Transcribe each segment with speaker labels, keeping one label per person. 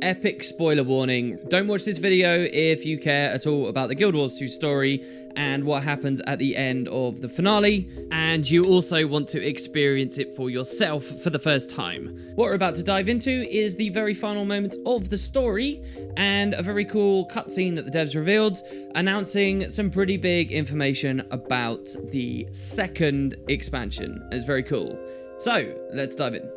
Speaker 1: Epic spoiler warning. Don't watch this video if you care at all about the Guild Wars 2 story and what happens at the end of the finale, and you also want to experience it for yourself for the first time. What we're about to dive into is the very final moments of the story and a very cool cutscene that the devs revealed, announcing some pretty big information about the second expansion. It's very cool. So, let's dive in.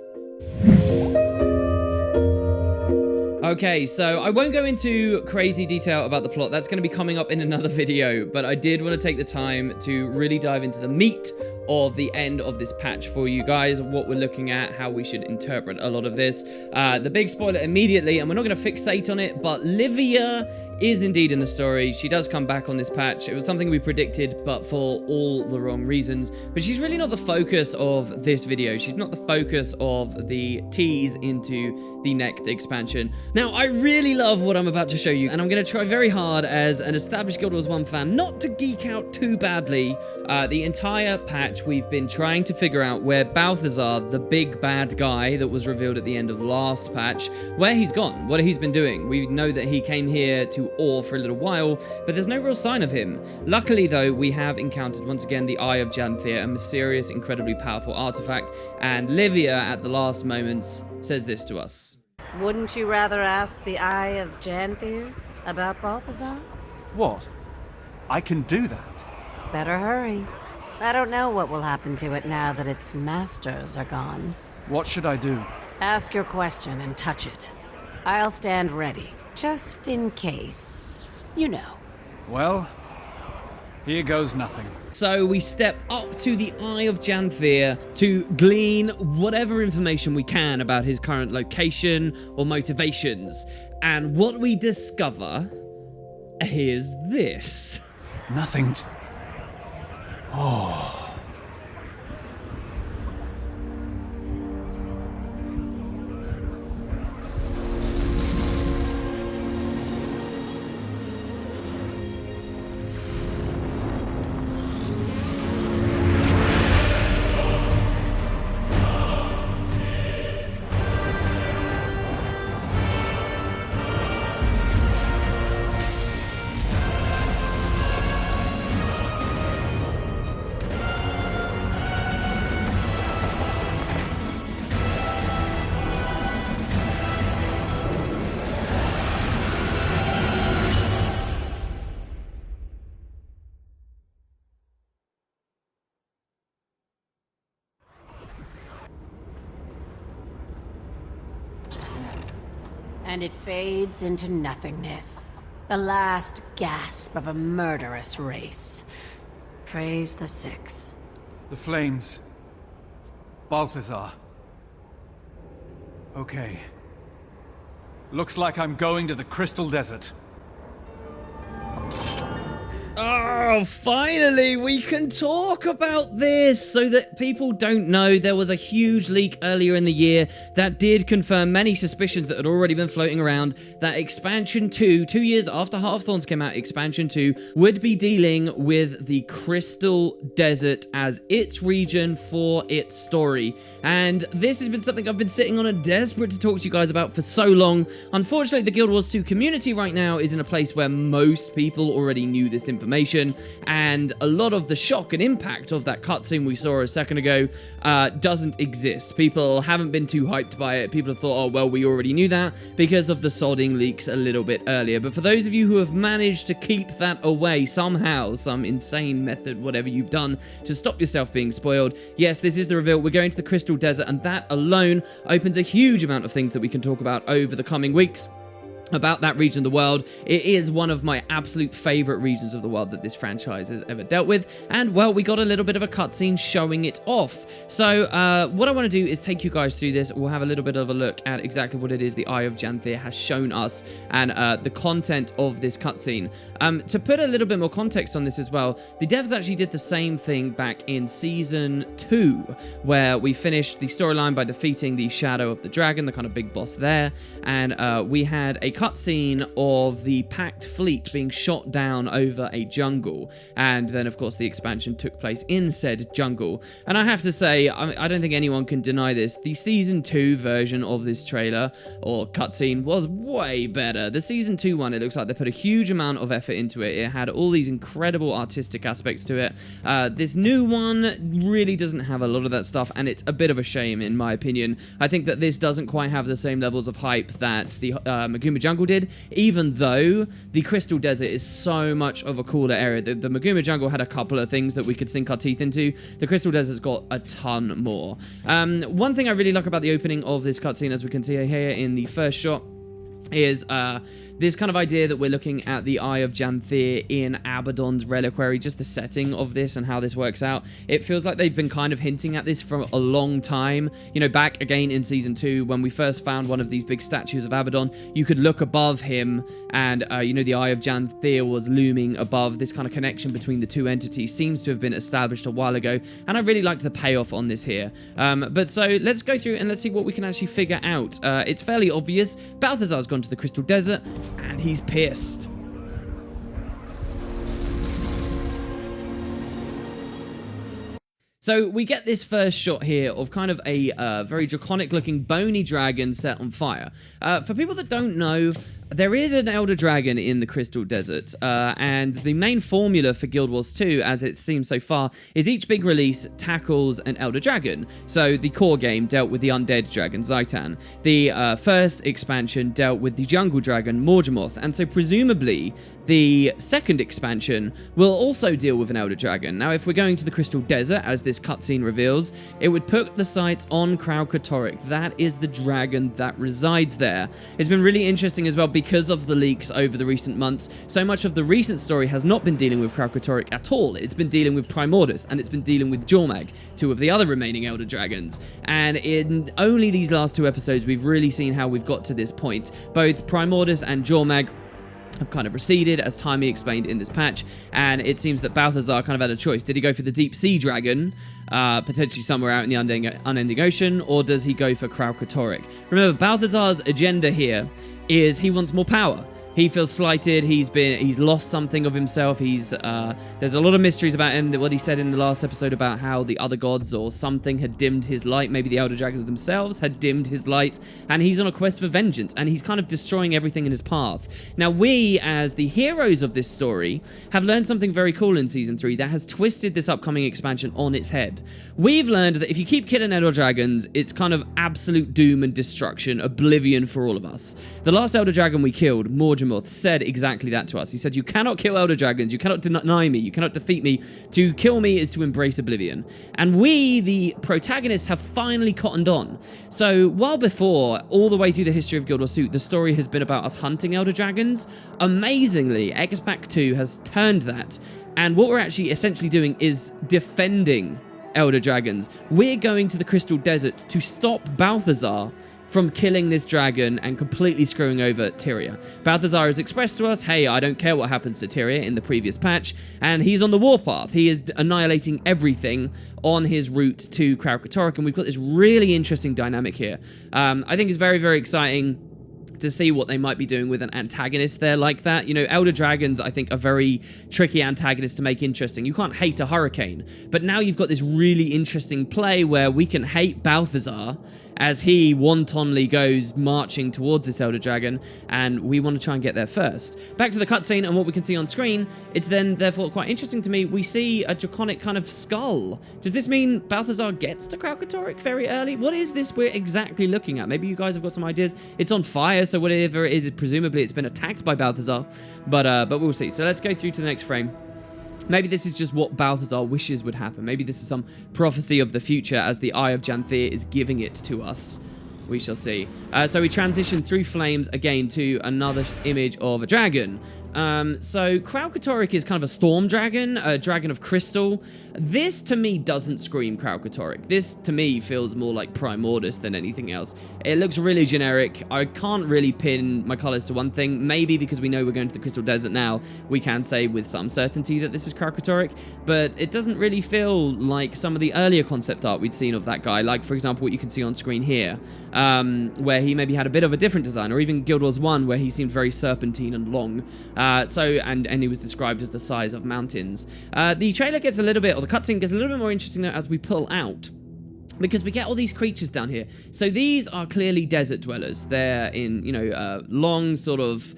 Speaker 1: Okay, so I won't go into crazy detail about the plot. That's going to be coming up in another video, but I did want to take the time to really dive into the meat of the end of this patch for you guys, what we're looking at, how we should interpret a lot of this. The big spoiler immediately, and we're not going to fixate on it, but Livia is indeed in the story. She does come back on this patch. It was something we predicted, but for all the wrong reasons. But she's really not the focus of this video. She's not the focus of the tease into the next expansion. Now, I really love what I'm about to show you, and I'm going to try very hard as an established Guild Wars 1 fan not to geek out too badly. The entire patch, we've been trying to figure out where Balthazar, the big bad guy that was revealed at the end of last patch, where he's gone, what he's been doing. We know that he came here to Or for a little while, but there's no real sign of him. Luckily, though, we have encountered once again the Eye of Janthir, a mysterious, incredibly powerful artifact, and Livia, at the last moments, says this to us.
Speaker 2: Wouldn't you rather ask the Eye of Janthir about Balthazar?
Speaker 3: What? I can do that.
Speaker 2: Better hurry. I don't know what will happen to it now that its masters are gone.
Speaker 3: What should I do?
Speaker 2: Ask your question and touch it. I'll stand ready, just in case, you know.
Speaker 3: Well, here goes nothing.
Speaker 1: So we step up to the Eye of Janthir to glean whatever information we can about his current location or motivations. And what we discover is this.
Speaker 3: Nothing's... Oh...
Speaker 2: And it fades into nothingness. The last gasp of a murderous race. Praise the Six.
Speaker 3: The flames. Balthazar. Okay. Looks like I'm going to the Crystal Desert.
Speaker 1: Oh, finally, we can talk about this. So that people don't know, there was a huge leak earlier in the year that did confirm many suspicions that had already been floating around, that Expansion 2, 2 years after Heart of Thorns came out, Expansion 2 would be dealing with the Crystal Desert as its region for its story. And this has been something I've been sitting on and desperate to talk to you guys about for so long. Unfortunately, the Guild Wars 2 community right now is in a place where most people already knew this information, and a lot of the shock and impact of that cutscene we saw a second ago doesn't exist. People haven't been too hyped by it. People have thought, oh, well, we already knew that because of the sodding leaks a little bit earlier. But for those of you who have managed to keep that away somehow, some insane method, whatever you've done to stop yourself being spoiled, yes, this is the reveal. We're going to the Crystal Desert, and that alone opens a huge amount of things that we can talk about over the coming weeks. About that region of the world. It is one of my absolute favorite regions of the world that this franchise has ever dealt with, and well, we got a little bit of a cutscene showing it off. So what I want to do is take you guys through this. We'll have a little bit of a look at exactly what it is the Eye of Janthir has shown us, and the content of this cutscene. To put a little bit more context on this as well, the devs actually did the same thing back in Season 2, where we finished the storyline by defeating the Shadow of the Dragon, the kind of big boss there, and we had a cutscene of the packed fleet being shot down over a jungle, and then of course the expansion took place in said jungle. And I have to say, I don't think anyone can deny this, the Season 2 version of this trailer, or cutscene, was way better. The Season 2 one, it looks like they put a huge amount of effort into it. It had all these incredible artistic aspects to it. This new one really doesn't have a lot of that stuff, and it's a bit of a shame in my opinion. I think that this doesn't quite have the same levels of hype that the Maguma Jungle did, even though the Crystal Desert is so much of a cooler area. The Maguma Jungle had a couple of things that we could sink our teeth into. The Crystal Desert's got a ton more. One thing I really like about the opening of this cutscene, as we can see here in the first shot, is this kind of idea that we're looking at the Eye of Janthier in Abaddon's reliquary, just the setting of this and how this works out. It feels like they've been kind of hinting at this for a long time. You know, back again in Season 2, when we first found one of these big statues of Abaddon, you could look above him and, you know, the Eye of Janthier was looming above. This kind of connection between the two entities seems to have been established a while ago, and I really liked the payoff on this here. But so let's go through and let's see what we can actually figure out. It's fairly obvious. Balthazar's gone to the Crystal Desert, and he's pissed. So we get this first shot here of kind of a very draconic looking bony dragon set on fire. For people that don't know, there is an Elder Dragon in the Crystal Desert, and the main formula for Guild Wars 2, as it seems so far, is each big release tackles an Elder Dragon. So the core game dealt with the undead dragon, Zaitan. The first expansion dealt with the jungle dragon, Morgemoth, and so presumably the second expansion will also deal with an Elder Dragon. Now, if we're going to the Crystal Desert, as this cutscene reveals, it would put the sights on Kralkatorrik. That is the dragon that resides there. It's been really interesting as well, because of the leaks over the recent months. So much of the recent story has not been dealing with Kralkatorrik at all. It's been dealing with Primordus, and it's been dealing with Jormag, two of the other remaining Elder Dragons. And in only these last two episodes, we've really seen how we've got to this point. Both Primordus and Jormag have kind of receded, as Timey explained in this patch, and it seems that Balthazar kind of had a choice. Did he go for the deep sea dragon, potentially somewhere out in the unending ocean, or does he go for Kralkatorrik? Remember, Balthazar's agenda here is he wants more power. He feels slighted. He's lost something of himself. There's a lot of mysteries about him. What he said in the last episode about how the other gods or something had dimmed his light. Maybe the Elder Dragons themselves had dimmed his light, and he's on a quest for vengeance, and he's kind of destroying everything in his path. Now, we, as the heroes of this story, have learned something very cool in Season 3 that has twisted this upcoming expansion on its head. We've learned that if you keep killing Elder Dragons, it's kind of absolute doom and destruction, oblivion for all of us. The last Elder Dragon we killed, Morgemoth, said exactly that to us. He said, you cannot kill Elder Dragons, you cannot deny me, you cannot defeat me. To kill me is to embrace oblivion. And we, the protagonists, have finally cottoned on. So while before, all the way through the history of Guild Wars 2, the story has been about us hunting Elder Dragons, amazingly, X-Pac 2 has turned that. And what we're actually essentially doing is defending Elder Dragons. We're going to the Crystal Desert to stop Balthazar from killing this dragon and completely screwing over Tyria. Balthazar has expressed to us, hey, I don't care what happens to Tyria in the previous patch, and he's on the warpath. He is annihilating everything on his route to Kralkatorrik, and we've got this really interesting dynamic here. I think it's very, very exciting to see what they might be doing with an antagonist there like that. You know, Elder Dragons, I think, are very tricky antagonists to make interesting. You can't hate a hurricane, but now you've got this really interesting play where we can hate Balthazar as he wantonly goes marching towards this Elder Dragon, and we want to try and get there first. Back to the cutscene and what we can see on screen, it's then therefore quite interesting to me. We see a draconic kind of skull. Does this mean Balthazar gets to Kralkatorrik very early? What is this we're exactly looking at? Maybe you guys have got some ideas. It's on fire, so whatever it is, presumably it's been attacked by Balthazar, but we'll see. So let's go through to the next frame. Maybe this is just what Balthazar wishes would happen. Maybe this is some prophecy of the future as the Eye of Janthier is giving it to us. We shall see. So we transition through flames again to another image of a dragon. So Kralkatorrik is kind of a storm dragon, a dragon of crystal. This to me doesn't scream Kralkatorrik. This to me feels more like Primordus than anything else. It looks really generic. I can't really pin my colors to one thing. Maybe because we know we're going to the Crystal Desert now, we can say with some certainty that this is Kralkatorrik, but it doesn't really feel like some of the earlier concept art we'd seen of that guy, like for example what you can see on screen here, where he maybe had a bit of a different design, or even Guild Wars 1 where he seemed very serpentine and long. And he was described as the size of mountains. The trailer gets a little bit, or the cutscene gets a little bit more interesting though as we pull out, because we get all these creatures down here. So these are clearly desert dwellers. They're in, long sort of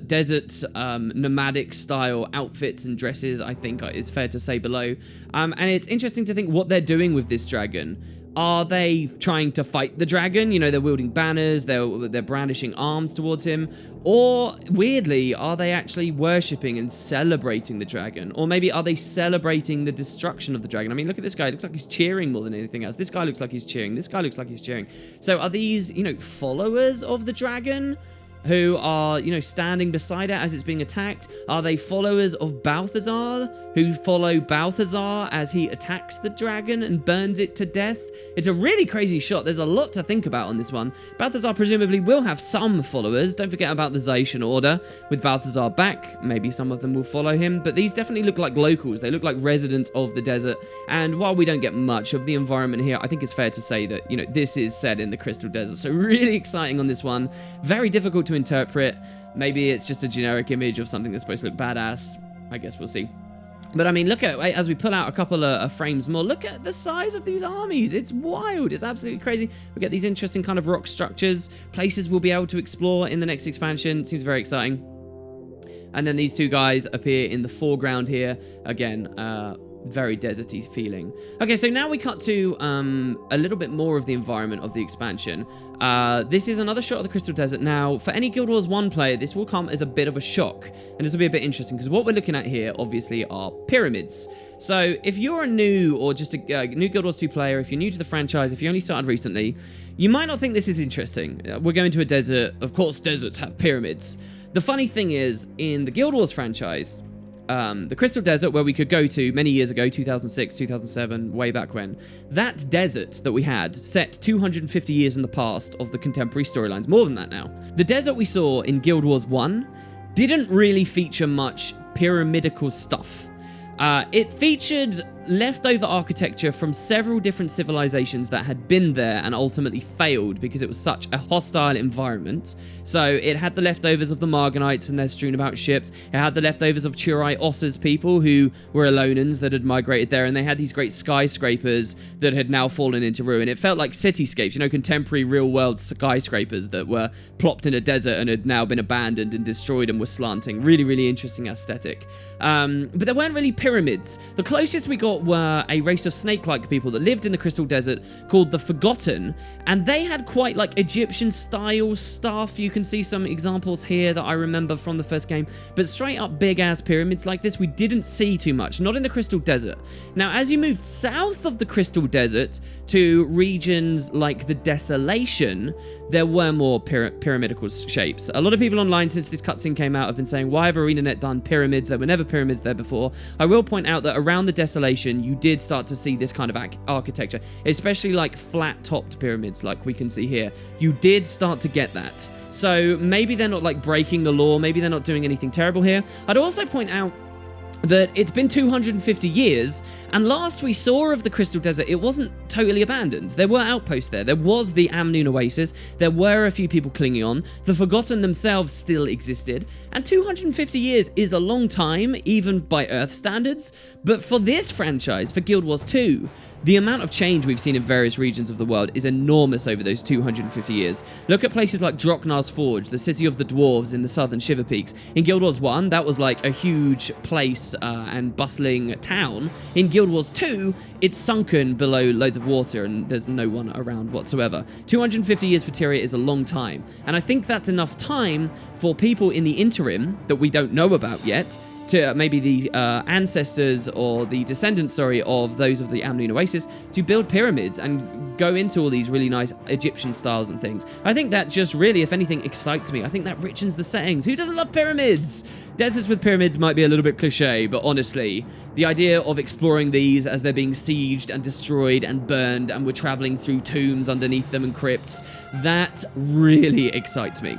Speaker 1: desert nomadic style outfits and dresses, I think it's fair to say below. And it's interesting to think what they're doing with this dragon. Are they trying to fight the dragon? They're wielding banners, they're brandishing arms towards him. Or, weirdly, are they actually worshipping and celebrating the dragon? Or maybe are they celebrating the destruction of the dragon? I mean, look at this guy. It looks like he's cheering more than anything else. This guy looks like he's cheering. This guy looks like he's cheering. So are these, followers of the dragon who are, standing beside it as it's being attacked? Are they followers of Balthazar, who follow Balthazar as he attacks the dragon and burns it to death? It's a really crazy shot. There's a lot to think about on this one. Balthazar presumably will have some followers. Don't forget about the Zaitian Order. With Balthazar back, maybe some of them will follow him, but these definitely look like locals. They look like residents of the desert, and while we don't get much of the environment here, I think it's fair to say that, this is set in the Crystal Desert, so really exciting on this one. Very difficult to interpret. Maybe it's just a generic image of something that's supposed to look badass. I guess we'll see. But I mean, look at, as we pull out a couple of frames more, look at the size of these armies. It's wild. It's absolutely crazy. We get these interesting kind of rock structures, places we'll be able to explore in the next expansion. Seems very exciting. And then these two guys appear in the foreground here. Again, very deserty feeling. Okay, so now we cut to a little bit more of the environment of the expansion. This is another shot of the Crystal Desert. Now, for any Guild Wars 1 player, this will come as a bit of a shock, and this will be a bit interesting, because what we're looking at here, obviously, are pyramids. So, if you're a new, or just a new Guild Wars 2 player, if you're new to the franchise, if you only started recently, you might not think this is interesting. We're going to a desert. Of course, deserts have pyramids. The funny thing is, in the Guild Wars franchise, the Crystal Desert, where we could go to many years ago, 2006, 2007, way back when, that desert that we had set 250 years in the past of the contemporary storylines, more than that now. The desert we saw in Guild Wars 1 didn't really feature much pyramidical stuff. It featured leftover architecture from several different civilizations that had been there and ultimately failed because it was such a hostile environment. So it had the leftovers of the Marganites and they're strewn about ships. It had the leftovers of Churai Ossa's people who were Alonans that had migrated there, and they had these great skyscrapers that had now fallen into ruin. It felt like cityscapes, contemporary real-world skyscrapers that were plopped in a desert and had now been abandoned and destroyed and were slanting. Really, really interesting aesthetic. But there weren't really pyramids. The closest we got were a race of snake-like people that lived in the Crystal Desert called the Forgotten, and they had quite like Egyptian-style stuff. You can see some examples here that I remember from the first game, but straight up big-ass pyramids like this we didn't see too much, not in the Crystal Desert. Now, as you moved south of the Crystal Desert to regions like the Desolation, there were more pyramidical shapes. A lot of people online, since this cutscene came out, have been saying, why have ArenaNet done pyramids? There were never pyramids there before. I will point out that around the Desolation, you did start to see this kind of architecture, especially like flat-topped pyramids like we can see here. You did start to get that. So maybe they're not like breaking the law, maybe they're not doing anything terrible here. I'd also point out that it's been 250 years, and last we saw of the Crystal Desert, it wasn't totally abandoned. There were outposts there. There was the Amnoon Oasis. There were a few people clinging on. The Forgotten themselves still existed, and 250 years is a long time, even by Earth standards. But for this franchise, for Guild Wars 2, the amount of change we've seen in various regions of the world is enormous over those 250 years. Look at places like Droknar's Forge, the city of the dwarves in the southern Shiver Peaks. In Guild Wars 1, that was like a huge place and bustling town. In Guild Wars 2, it's sunken below loads of water and there's no one around whatsoever. 250 years for Tyria is a long time, and I think that's enough time for people in the interim that we don't know about yet to maybe the ancestors or the descendants, of those of the Amlin Oasis to build pyramids and go into all these really nice Egyptian styles and things. I think that just really, if anything, excites me. I think that richens the settings. Who doesn't love pyramids? Deserts with pyramids might be a little bit cliche, but honestly, the idea of exploring these as they're being sieged and destroyed and burned and we're traveling through tombs underneath them and crypts, that really excites me.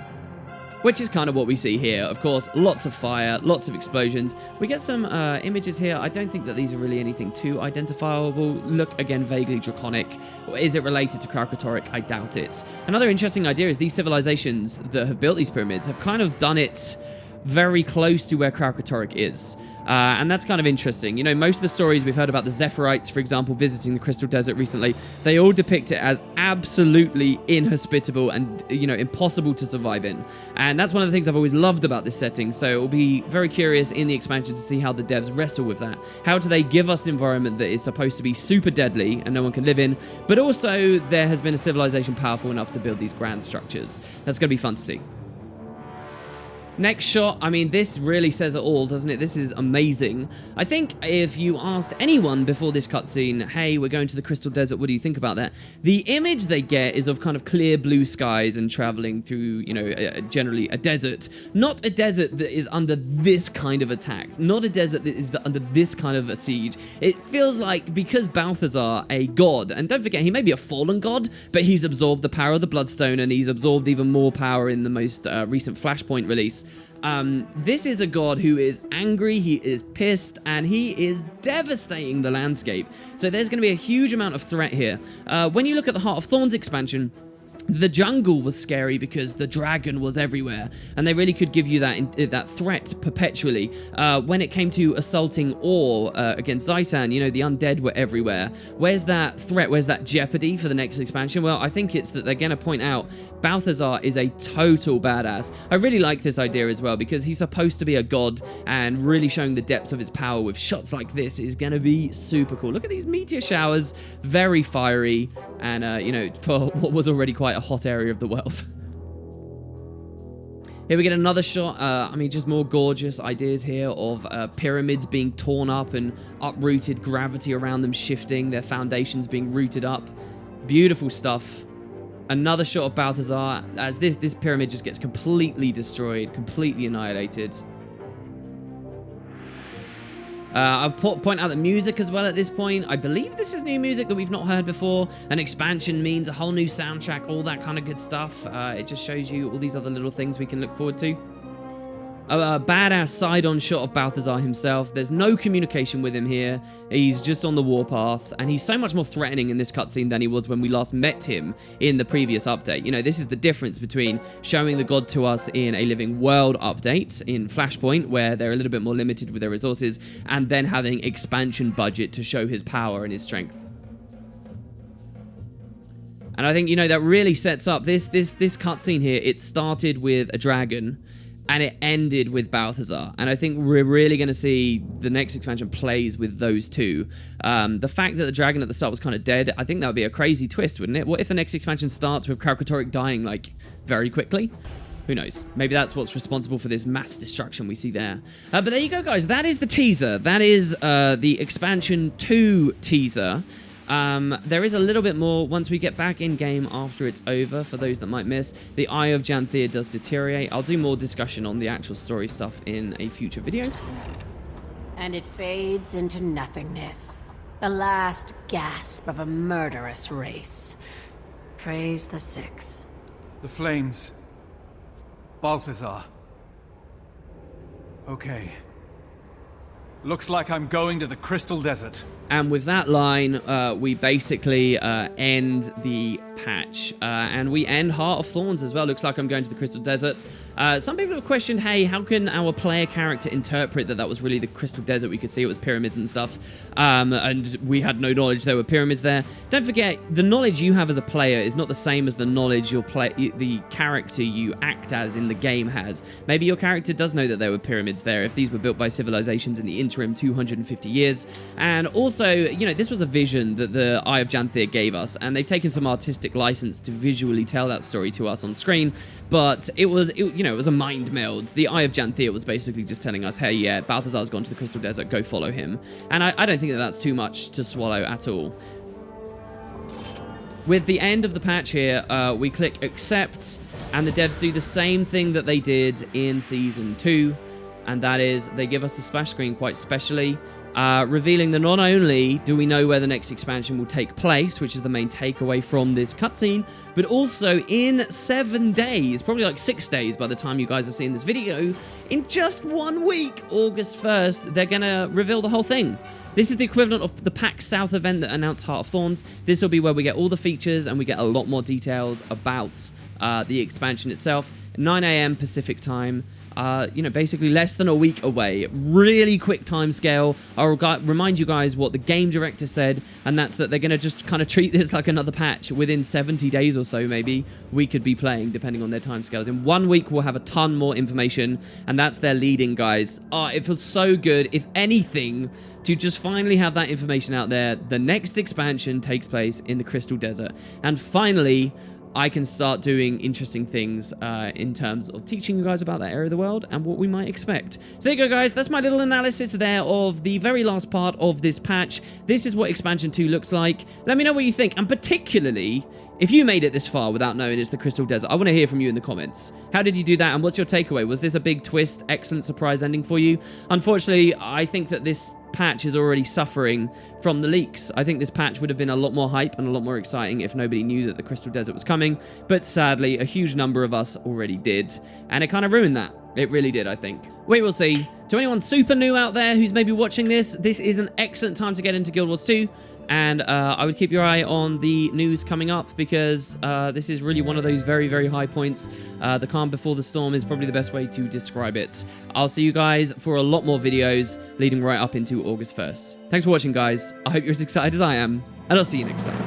Speaker 1: Which is kind of what we see here. Of course, lots of fire, lots of explosions. We get some images here. I don't think that these are really anything too identifiable. Look, again, vaguely draconic. Is it related to Kralkatorrik? I doubt it. Another interesting idea is these civilizations that have built these pyramids have kind of done it very close to where Kralkatorrik is. And that's kind of interesting. You know, most of the stories we've heard about the Zephyrite, for example, visiting the Crystal Desert recently, they all depict it as absolutely inhospitable and, you know, impossible to survive in. And that's one of the things I've always loved about this setting. So it will be very curious in the expansion to see how the devs wrestle with that. How do they give us an environment that is supposed to be super deadly and no one can live in, but also there has been a civilization powerful enough to build these grand structures? That's going to be fun to see. Next shot, I mean, this really says it all, doesn't it? This is amazing. I think if you asked anyone before this cutscene, hey, we're going to the Crystal Desert, what do you think about that? The image they get is of kind of clear blue skies and traveling through, you know, generally a desert. Not a desert that is under this kind of attack. Not a desert that is under this kind of a siege. It feels like because Balthazar, a god, and don't forget, he may be a fallen god, but he's absorbed the power of the Bloodstone and he's absorbed even more power in the most recent Flashpoint release. This is a god who is angry, he is pissed, and he is devastating the landscape. So there's going to be a huge amount of threat here. When you look at the Heart of Thorns expansion, the jungle was scary because the dragon was everywhere, and they really could give you that threat perpetually. When it came to assaulting Or against Zaitan, you know, the undead were everywhere. Where's that threat? Where's that jeopardy for the next expansion? Well, I think it's that they're going to point out Balthazar is a total badass. I really like this idea as well because he's supposed to be a god, and really showing the depths of his power with shots like this is going to be super cool. Look at these meteor showers, very fiery, and you know, for what was already quite a hot area of the world. Here we get another shot. I mean, just more gorgeous ideas here of pyramids being torn up and uprooted, gravity around them shifting, their foundations being rooted up. Beautiful stuff. Another shot of Balthazar as this pyramid just gets completely destroyed, completely annihilated. I'll point out the music as well at this point. I believe this is new music that we've not heard before. An expansion means a whole new soundtrack, all that kind of good stuff. It just shows you all these other little things we can look forward to. A badass side-on shot of Balthazar himself. There's no communication with him here. He's just on the warpath, and he's so much more threatening in this cutscene than he was when we last met him in the previous update. You know, this is the difference between showing the god to us in a Living World update in Flashpoint, where they're a little bit more limited with their resources, and then having expansion budget to show his power and his strength. And I think, you know, that really sets up this cutscene here. It started with a dragon, and it ended with Balthazar. And I think we're really going to see the next expansion plays with those two. The fact that the dragon at the start was kind of dead, I think that would be a crazy twist, wouldn't it? What if the next expansion starts with Kralkatorrik dying, like, very quickly? Who knows? Maybe that's what's responsible for this mass destruction we see there. But there you go, guys. That is the teaser. That is the Expansion 2 teaser. There is a little bit more once we get back in game after it's over, for those that might miss. The Eye of Janthea does deteriorate. I'll do more discussion on the actual story stuff in a future video.
Speaker 2: And it fades into nothingness. The last gasp of a murderous race. Praise the Six.
Speaker 3: The flames. Balthazar. Okay. Looks like I'm going to the Crystal Desert.
Speaker 1: And with that line, we basically end the patch. And we end Heart of Thorns as well. Looks like I'm going to the Crystal Desert. Some people have questioned, hey, how can our player character interpret that was really the Crystal Desert? We could see it was pyramids and stuff. And we had no knowledge there were pyramids there. Don't forget, the knowledge you have as a player is not the same as the knowledge the character you act as in the game has. Maybe your character does know that there were pyramids there if these were built by civilizations in the interim. interim 250 years. And also, you know, this was a vision that the Eye of Janthir gave us, and they've taken some artistic license to visually tell that story to us on screen, but it was a mind meld. The Eye of Janthir was basically just telling us, hey, yeah, Balthazar's gone to the Crystal Desert, go follow him. And I don't think that that's too much to swallow at all. With the end of the patch here, we click accept, and the devs do the same thing that they did in Season 2, and that is they give us a splash screen quite specially, revealing that not only do we know where the next expansion will take place, which is the main takeaway from this cutscene, but also in 7 days, probably like 6 days by the time you guys are seeing this video, in just 1 week, August 1st, they're gonna reveal the whole thing. This is the equivalent of the PAX South event that announced Heart of Thorns. This will be where we get all the features and we get a lot more details about the expansion itself. 9 AM Pacific time. Basically less than a week away. Really quick time scale. I'll remind you guys what the game director said, and that's that they're going to just kind of treat this like another patch. Within 70 days or so, maybe, we could be playing, depending on their time scales. In 1 week, we'll have a ton more information, and that's their leading, guys. It feels so good, if anything, to just finally have that information out there. The next expansion takes place in the Crystal Desert, and finally, I can start doing interesting things in terms of teaching you guys about that area of the world and what we might expect. So there you go, guys. That's my little analysis there of the very last part of this patch. This is what Expansion 2 looks like. Let me know what you think, and particularly, if you made it this far without knowing it's the Crystal Desert, I want to hear from you in the comments. How did you do that, and what's your takeaway? Was this a big twist, excellent surprise ending for you? Unfortunately, I think that this patch is already suffering from the leaks. I think this patch would have been a lot more hype and a lot more exciting if nobody knew that the Crystal Desert was coming, but sadly, a huge number of us already did, and it kind of ruined that. It really did, I think. We will see. To anyone super new out there who's maybe watching this is an excellent time to get into Guild Wars 2. And I would keep your eye on the news coming up, because this is really one of those very, very high points. The calm before the storm is probably the best way to describe it. I'll see you guys for a lot more videos leading right up into August 1st. Thanks for watching, guys. I hope you're as excited as I am, and I'll see you next time.